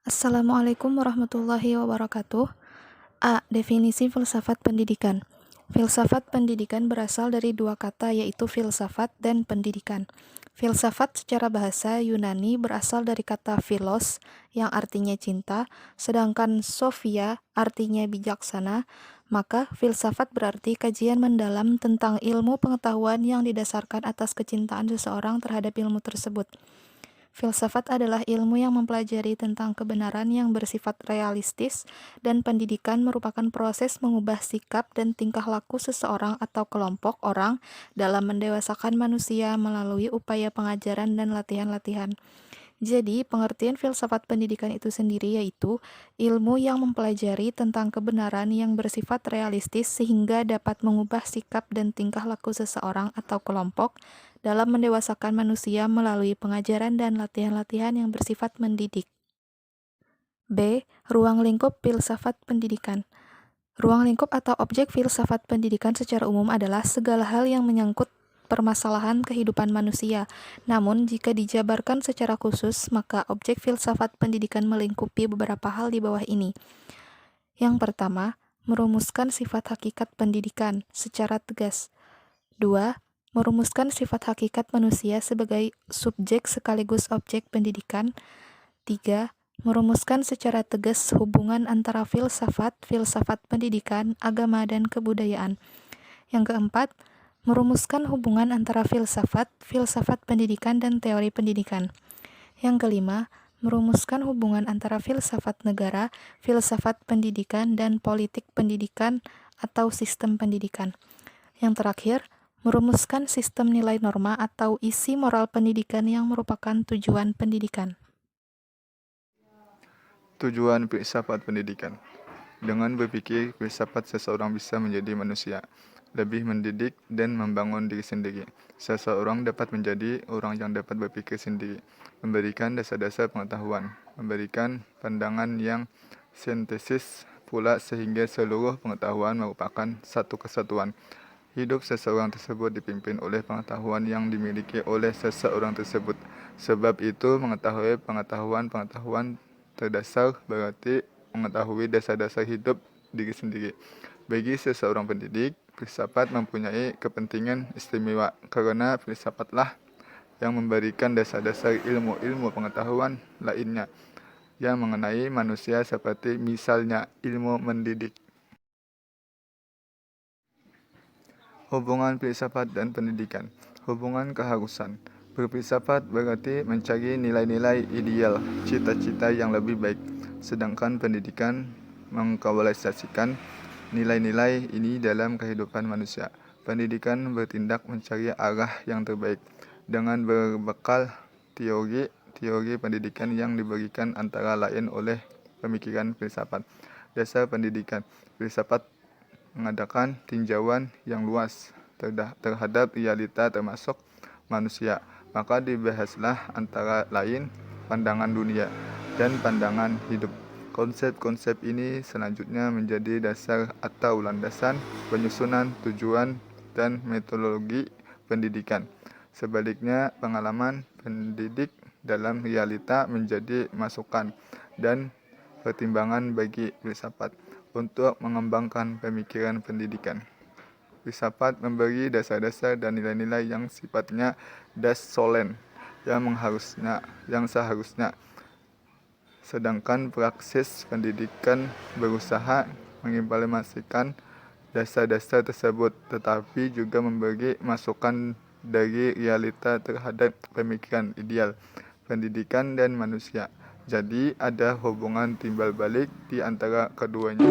Assalamualaikum warahmatullahi wabarakatuh. A. Definisi filsafat pendidikan. Filsafat pendidikan berasal dari dua kata, yaitu filsafat dan pendidikan. Filsafat secara bahasa Yunani berasal dari kata philos yang artinya cinta, sedangkan sophia artinya bijaksana. Maka filsafat berarti kajian mendalam tentang ilmu pengetahuan yang didasarkan atas kecintaan seseorang terhadap ilmu tersebut. Filsafat adalah ilmu yang mempelajari tentang kebenaran yang bersifat realistis, dan pendidikan merupakan proses mengubah sikap dan tingkah laku seseorang atau kelompok orang dalam mendewasakan manusia melalui upaya pengajaran dan latihan-latihan. Jadi, pengertian filsafat pendidikan itu sendiri yaitu ilmu yang mempelajari tentang kebenaran yang bersifat realistis sehingga dapat mengubah sikap dan tingkah laku seseorang atau kelompok dalam mendewasakan manusia melalui pengajaran dan latihan-latihan yang bersifat mendidik. B. Ruang lingkup filsafat pendidikan. Ruang lingkup atau objek filsafat pendidikan secara umum adalah segala hal yang menyangkut permasalahan kehidupan manusia. Namun, jika dijabarkan secara khusus, maka objek filsafat pendidikan melingkupi beberapa hal di bawah ini. Yang pertama, merumuskan sifat hakikat pendidikan secara tegas. 2. Merumuskan sifat hakikat manusia sebagai subjek sekaligus objek pendidikan. 3. Merumuskan secara tegas hubungan antara filsafat pendidikan, agama, dan kebudayaan. Yang keempat, merumuskan hubungan antara filsafat pendidikan, dan teori pendidikan. Yang kelima, merumuskan hubungan antara filsafat negara, filsafat pendidikan, dan politik pendidikan atau sistem pendidikan. Yang terakhir, merumuskan sistem nilai norma atau isi moral pendidikan yang merupakan tujuan pendidikan. Tujuan filsafat pendidikan. Dengan berpikir, filsafat seseorang bisa menjadi manusia, lebih mendidik dan membangun diri sendiri. Seseorang dapat menjadi orang yang dapat berpikir sendiri, memberikan dasar-dasar pengetahuan, memberikan pandangan yang sintesis pula sehingga seluruh pengetahuan merupakan satu kesatuan. Hidup seseorang tersebut dipimpin oleh pengetahuan yang dimiliki oleh seseorang tersebut. Sebab itu, mengetahui pengetahuan terdasar berarti mengetahui dasar-dasar hidup diri sendiri. Bagi seseorang pendidik, filsafat mempunyai kepentingan istimewa karena filsafatlah yang memberikan dasar-dasar ilmu-ilmu pengetahuan lainnya yang mengenai manusia seperti misalnya ilmu mendidik. Hubungan filsafat dan pendidikan. Hubungan keharusan. Berfilsafat berarti mencari nilai-nilai ideal, cita-cita yang lebih baik. Sedangkan pendidikan mengkawalisasikan nilai-nilai ini dalam kehidupan manusia. Pendidikan bertindak mencari arah yang terbaik dengan berbekal teori pendidikan yang diberikan antara lain oleh pemikiran filsafat. Dasar pendidikan. Filsafat mengadakan tinjauan yang luas terhadap realita termasuk manusia. Maka dibahaslah antara lain pandangan dunia dan pandangan hidup. Konsep-konsep ini selanjutnya menjadi dasar atau landasan penyusunan tujuan dan metodologi pendidikan. Sebaliknya, pengalaman pendidik dalam realita menjadi masukan dan pertimbangan bagi filsafat untuk mengembangkan pemikiran pendidikan. Filsafat memberi dasar-dasar dan nilai-nilai yang sifatnya solen yang seharusnya. Sedangkan praksis pendidikan berusaha mengimplementasikan dasar-dasar tersebut, tetapi juga memberi masukan dari realita terhadap pemikiran ideal, pendidikan, dan manusia. Jadi ada hubungan timbal balik di antara keduanya.